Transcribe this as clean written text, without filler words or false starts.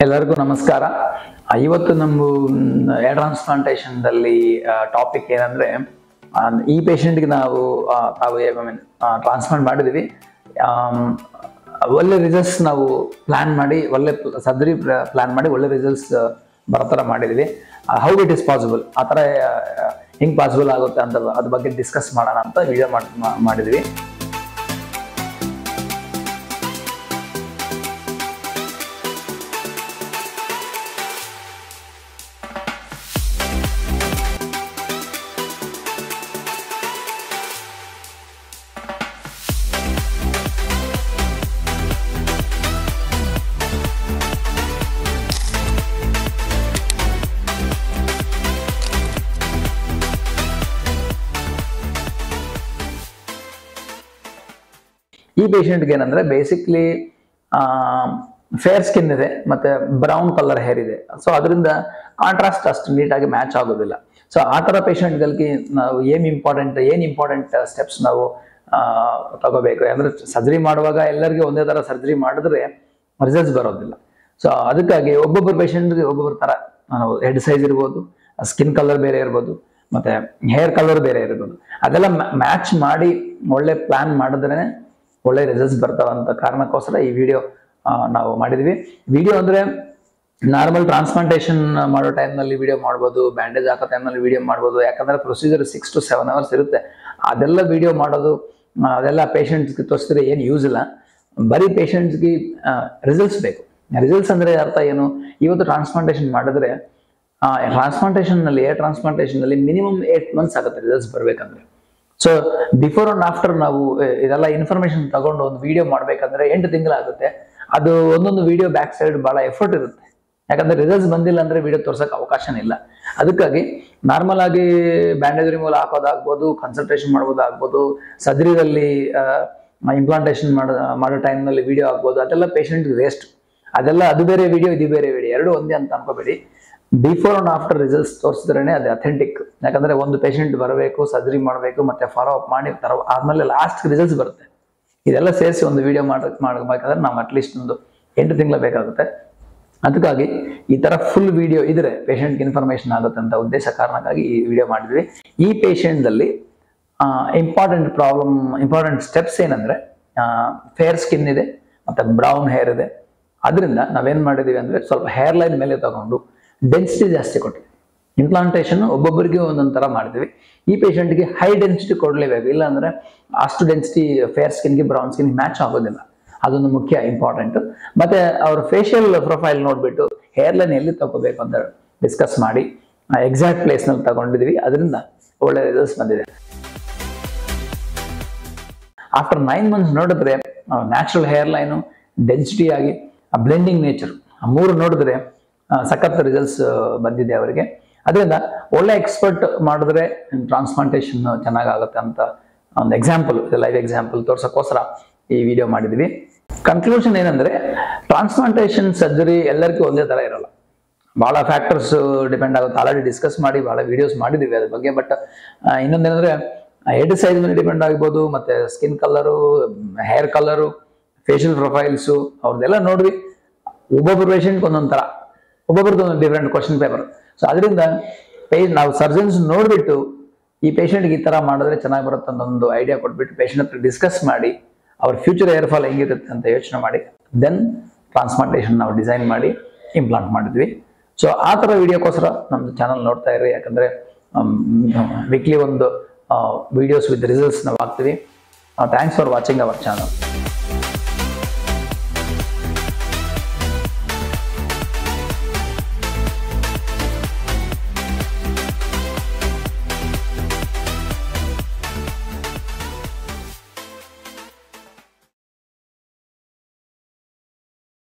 ಎಲ್ಲರಿಗೂ ನಮಸ್ಕಾರ. ಇವತ್ತು ನಮ್ಮ ಏರ್ ಟ್ರಾನ್ಸ್ಪ್ಲಾಂಟೇಷನ್ ದಲ್ಲಿ ಟಾಪಿಕ್ ಏನಂದ್ರೆ, ಈ ಪೇಷಂಟ್ಗೆ ನಾವು ಟ್ರಾನ್ಸ್ಪ್ಲಾಂಟ್ ಮಾಡಿದ್ವಿ. ಒಳ್ಳೆ ರಿಸಲ್ಟ್ಸ್ ನಾವು ಪ್ಲಾನ್ ಮಾಡಿ, ಒಳ್ಳೆ ಸರ್ಜರಿ ಪ್ಲಾನ್ ಮಾಡಿ ಒಳ್ಳೆ ರಿಸಲ್ಟ್ಸ್ ಬರೋ ಮಾಡಿದ್ವಿ. ಹೌ ಇಟ್ ಇಸ್ ಪಾಸಿಬಲ್, ಆ ಥರ ಹೆಂಗೆ ಪಾಸಿಬಲ್ ಆಗುತ್ತೆ ಅಂತ ಅದ್ರ ಬಗ್ಗೆ ಡಿಸ್ಕಸ್ ಮಾಡೋಣ ಅಂತ ವಿಡಿಯೋ ಮಾಡಿದ್ವಿ. ಈ ಪೇಷಂಟ್ಗೆ ಏನಂದ್ರೆ ಬೇಸಿಕ್ಲಿ ಫೇರ್ ಸ್ಕಿನ್ ಇದೆ ಮತ್ತೆ ಬ್ರೌನ್ ಕಲರ್ ಹೇರ್ ಇದೆ. ಸೊ ಅದರಿಂದ ಕಾಂಟ್ರಾಸ್ಟ್ ಅಷ್ಟು ನೀಟಾಗಿ ಮ್ಯಾಚ್ ಆಗೋದಿಲ್ಲ. ಸೊ ಆ ಥರ ಪೇಷಂಟ್ಗಳಿಗೆ ನಾವು ಏನ್ ಇಂಪಾರ್ಟೆಂಟ್ ಸ್ಟೆಪ್ಸ್ ನಾವು ತಗೋಬೇಕು ಅಂದ್ರೆ, ಸರ್ಜರಿ ಮಾಡುವಾಗ ಎಲ್ಲರಿಗೂ ಒಂದೇ ಥರ ಸರ್ಜರಿ ಮಾಡಿದ್ರೆ ರಿಸಲ್ಟ್ಸ್ ಬರೋದಿಲ್ಲ. ಸೊ ಅದಕ್ಕಾಗಿ ಒಬ್ಬೊಬ್ಬರು ಪೇಷಂಟ್ಗೆ ಒಬ್ಬೊಬ್ಬರ ಥರ ನಾವು ಹೆಡ್ ಸೈಜ್ ಇರ್ಬೋದು, ಸ್ಕಿನ್ ಕಲರ್ ಬೇರೆ ಇರ್ಬೋದು, ಮತ್ತೆ ಹೇರ್ ಕಲರ್ ಬೇರೆ ಇರ್ಬೋದು. ಅದೆಲ್ಲ ಮ್ಯಾಚ್ ಮಾಡಿ ಒಳ್ಳೆ ಪ್ಲಾನ್ ಮಾಡಿದ್ರೆ ಒಳ್ಳೆ ರಿಸಲ್ಟ್ಸ್ ಬರ್ತಾವಂತ ಕಾರಣಕ್ಕೋಸ್ಕರ ಈ ವಿಡಿಯೋ ನಾವು ಮಾಡಿದ್ವಿ. ವಿಡಿಯೋ ಅಂದ್ರೆ ನಾರ್ಮಲ್ ಟ್ರಾನ್ಸ್ಪ್ಲಾಂಟೇಷನ್ ಮಾಡೋ ಟೈಮ್ನಲ್ಲಿ ವಿಡಿಯೋ ಮಾಡ್ಬೋದು, ಬ್ಯಾಂಡೇಜ್ ಹಾಕೋ ಟೈಮ್ನಲ್ಲಿ ವಿಡಿಯೋ ಮಾಡ್ಬೋದು. ಯಾಕಂದ್ರೆ ಪ್ರೊಸೀಜರ್ 6 to 7 hours ಇರುತ್ತೆ. ಅದೆಲ್ಲ ವಿಡಿಯೋ ಮಾಡೋದು, ಅದೆಲ್ಲ ಪೇಷಂಟ್ಸ್ಗೆ ತೋರಿಸಿದ್ರೆ ಏನು ಯೂಸ್ ಇಲ್ಲ. ಬರೀ ಪೇಷಂಟ್ಸ್ಗೆ ರಿಸಲ್ಟ್ಸ್ ಬೇಕು. ರಿಸಲ್ಟ್ಸ್ ಅಂದ್ರೆ ಅರ್ಥ ಏನು? ಇವತ್ತು ಟ್ರಾನ್ಸ್ಪ್ಲಾಂಟೇಷನ್ ಮಾಡಿದ್ರೆ ಏರ್ ಟ್ರಾನ್ಸ್ಪ್ಲಾಂಟೇಷನ್ ನಲ್ಲಿ ಮಿನಿಮಮ್ 8 months ಆಗುತ್ತೆ ರಿಸಲ್ಟ್ಸ್ ಬರ್ಬೇಕಂದ್ರೆ. ಸೊ ಬಿಫೋರ್ ಅಂಡ್ ಆಫ್ಟರ್ ನಾವು ಇದೆಲ್ಲ ಇನ್ಫಾರ್ಮೇಶನ್ ತಗೊಂಡು ಒಂದು ವಿಡಿಯೋ ಮಾಡ್ಬೇಕಂದ್ರೆ 8 ತಿಂಗಳಾಗುತ್ತೆ. ಅದು ಒಂದೊಂದು ವಿಡಿಯೋ ಬ್ಯಾಕ್ ಸೈಡ್ ಬಹಳ ಎಫರ್ಟ್ ಇರುತ್ತೆ. ಯಾಕಂದ್ರೆ ರಿಸಲ್ಟ್ಸ್ ಬಂದಿಲ್ಲ ಅಂದ್ರೆ ವಿಡಿಯೋ ತೋರ್ಸಕ್ಕೆ ಅವಕಾಶನೇ ಇಲ್ಲ. ಅದಕ್ಕಾಗಿ ನಾರ್ಮಲ್ ಆಗಿ ಬ್ಯಾಂಡೇಜ್ ರಿಮೂವಲ್ ಹಾಕೋದಾಗ್ಬೋದು, ಕನ್ಸಲ್ಟೇಷನ್ ಮಾಡ್ಬೋದಾಗ್ಬೋದು, ಸರ್ಜರಿದಲ್ಲಿ ಇಂಪ್ಲಾಂಟೇಷನ್ ಮಾಡೋ ಟೈಮ್ನಲ್ಲಿ ವಿಡಿಯೋ ಆಗ್ಬೋದು. ಅದೆಲ್ಲ ಪೇಷಂಟ್ಗೆ ವೇಸ್ಟ್. ಅದು ಬೇರೆ ವಿಡಿಯೋ, ಇದು ಬೇರೆ ವಿಡಿಯೋ, ಎರಡು ಒಂದೇ ಅಂತ ಅನ್ಕೋಬೇಡಿ. ಬಿಫೋರ್ ಅಂಡ್ ಆಫ್ಟರ್ ರಿಸಲ್ಟ್ಸ್ ತೋರಿಸಿದ್ರೇನೆ ಅದು ಅಥೆಂಟಿಕ್. ಯಾಕಂದ್ರೆ ಒಂದು ಪೇಷಂಟ್ ಬರಬೇಕು, ಸರ್ಜರಿ ಮಾಡಬೇಕು, ಮತ್ತೆ ಫಾಲೋ ಅಪ್ ಮಾಡಿ ಆದ್ಮೇಲೆ ಲಾಸ್ಟ್ ರಿಸಲ್ಟ್ಸ್ ಬರುತ್ತೆ. ಇದೆಲ್ಲ ಸೇರಿಸಿ ಒಂದು ವಿಡಿಯೋ ಮಾಡಬೇಕಾದ್ರೆ ನಾವು ಅಟ್ಲೀಸ್ಟ್ ಒಂದು 8 ತಿಂಗಳು ಬೇಕಾಗುತ್ತೆ. ಅದಕ್ಕಾಗಿ ಈ ತರ ಫುಲ್ ವಿಡಿಯೋ ಇದ್ರೆ ಪೇಷಂಟ್ಗೆ ಇನ್ಫಾರ್ಮೇಶನ್ ಆಗುತ್ತೆ ಅಂತ ಉದ್ದೇಶ ಕಾರಣಕ್ಕಾಗಿ ಈ ವಿಡಿಯೋ ಮಾಡಿದ್ವಿ. ಈ ಪೇಷಂಟ್ದಲ್ಲಿ ಇಂಪಾರ್ಟೆಂಟ್ ಸ್ಟೆಪ್ಸ್ ಏನಂದ್ರೆ, ಫೇರ್ ಸ್ಕಿನ್ ಇದೆ ಮತ್ತೆ ಬ್ರೌನ್ ಹೇರ್ ಇದೆ. ಅದರಿಂದ ನಾವೇನ್ ಮಾಡಿದೀವಿ ಅಂದ್ರೆ, ಸ್ವಲ್ಪ ಹೇರ್ ಲೈನ್ ಮೇಲೆ ತಗೊಂಡು ಡೆನ್ಸಿಟಿ ಜಾಸ್ತಿ ಕೊಟ್ಟಿವಿ. ಇಂಪ್ಲಾಂಟೇಷನ್ ಒಬ್ಬೊಬ್ಬರಿಗೆ ಒಂದೊಂದು ತರ ಮಾಡಿದ್ವಿ. ಈ ಪೇಷಂಟ್ಗೆ ಹೈ ಡೆನ್ಸಿಟಿ ಕೊಡ್ಲೇಬೇಕು, ಇಲ್ಲ ಅಂದ್ರೆ ಅಷ್ಟು ಡೆನ್ಸಿಟಿ ಫೇರ್ ಸ್ಕಿನ್ಗೆ ಬ್ರೌನ್ ಸ್ಕಿನ್ ಮ್ಯಾಚ್ ಆಗೋದಿಲ್ಲ. ಅದೊಂದು ಮುಖ್ಯ ಇಂಪಾರ್ಟೆಂಟ್. ಮತ್ತೆ ಅವ್ರ ಫೇಶಿಯಲ್ ಪ್ರೊಫೈಲ್ ನೋಡ್ಬಿಟ್ಟು ಹೇರ್ ಲೈನ್ ಎಲ್ಲಿ ತಗೋಬೇಕು ಅಂತ ಡಿಸ್ಕಸ್ ಮಾಡಿ ಎಕ್ಸಾಕ್ಟ್ ಪ್ಲೇಸ್ ನಲ್ಲಿ ತಗೊಂಡಿದ್ವಿ. ಅದರಿಂದ ಒಳ್ಳೆ ರಿಸಲ್ಟ್ಸ್ ಬಂದಿದೆ. ಆಫ್ಟರ್ 9 months ನೋಡಿದ್ರೆ ನ್ಯಾಚುರಲ್ ಹೇರ್ ಲೈನು, ಡೆನ್ಸಿಟಿ ಆಗಿ ಬ್ಲೆಂಡಿಂಗ್ ನೇಚರ್, 3 ನೋಡಿದ್ರೆ ಸಖತ್ ರಿಸಲ್ಟ್ಸ್ ಬಂದಿದೆ ಅವರಿಗೆ. ಅದರಿಂದ ಒಳ್ಳೆ ಎಕ್ಸ್ಪರ್ಟ್ ಮಾಡಿದ್ರೆ ಟ್ರಾನ್ಸ್ಪ್ಲಾಂಟೇಷನ್ ಚೆನ್ನಾಗಾಗುತ್ತೆ ಅಂತ ಒಂದು ಎಕ್ಸಾಂಪಲ್, ಲೈವ್ ಎಕ್ಸಾಂಪಲ್ ತೋರ್ಸಕ್ಕೋಸ್ಕರ ಈ ವಿಡಿಯೋ ಮಾಡಿದ್ವಿ. ಕನ್ಕ್ಲೂಷನ್ ಏನಂದ್ರೆ, ಟ್ರಾನ್ಸ್ಪ್ಲಾಂಟೇಷನ್ ಸರ್ಜರಿ ಎಲ್ಲರಿಗೂ ಒಂದೇ ತರ ಇರಲ್ಲ. ಬಹಳ ಫ್ಯಾಕ್ಟರ್ಸ್ ಡಿಪೆಂಡ್ ಆಗುತ್ತೆ. ಆಲ್ರೆಡಿ ಡಿಸ್ಕಸ್ ಮಾಡಿ ಬಹಳ ವಿಡಿಯೋಸ್ ಮಾಡಿದೀವಿ ಅದ್ರ ಬಗ್ಗೆ. ಬಟ್ ಇನ್ನೊಂದೇನಂದ್ರೆ, ಹೆಡ್ ಸೈಜ್ ಮೇಲೆ ಡಿಪೆಂಡ್ ಆಗ್ಬೋದು, ಮತ್ತೆ skin colour, hair colour, facial profiles ಅವ್ರದ್ದೆಲ್ಲ ನೋಡ್ವಿ. ಒಬ್ಬೊಬ್ಬರು ಪೇಷಂಟ್ ಒಂದೊಂದು ತರ, ಒಬ್ಬೊಬ್ರದ್ದು ಒಂದು ಡಿಫ್ರೆಂಟ್ ಕ್ವಶನ್ ಪೇಪರ್. ಸೊ ಅದರಿಂದ ನಾವು ಸರ್ಜನ್ಸ್ ನೋಡ್ಬಿಟ್ಟು ಈ ಪೇಷಂಟ್ಗೆ ಈ ತರ ಮಾಡಿದ್ರೆ ಚೆನ್ನಾಗಿ ಬರುತ್ತೆ ಅಂತ ಒಂದು ಐಡಿಯಾ ಕೊಟ್ಬಿಟ್ಟು ಪೇಷಂಟ್ ಹತ್ರ ಡಿಸ್ಕಸ್ ಮಾಡಿ ಅವ್ರ ಫ್ಯೂಚರ್ ಹೇರ್ ಫಾಲ್ ಹೆಂಗಿರುತ್ತೆ ಅಂತ ಯೋಚನೆ ಮಾಡಿ ದೆನ್ ಟ್ರಾನ್ಸ್ಪ್ಲಾಂಟೇಷನ್ ನಾವು ಡಿಸೈನ್ ಮಾಡಿ ಇಂಪ್ಲಾಂಟ್ ಮಾಡಿದ್ವಿ. ಸೊ ಆ ಥರ ವಿಡಿಯೋಕ್ಕೋಸ್ಕರ ನಮ್ದು ಚಾನಲ್ ನೋಡ್ತಾ ಇರಿ. ಯಾಕಂದ್ರೆ ವೀಕ್ಲಿ ಒಂದು ವಿಡಿಯೋಸ್ ವಿತ್ ರಿಸಲ್ಟ್ಸ್ ನಾವು ಹಾಕ್ತೀವಿ. Thanks for watching our channel.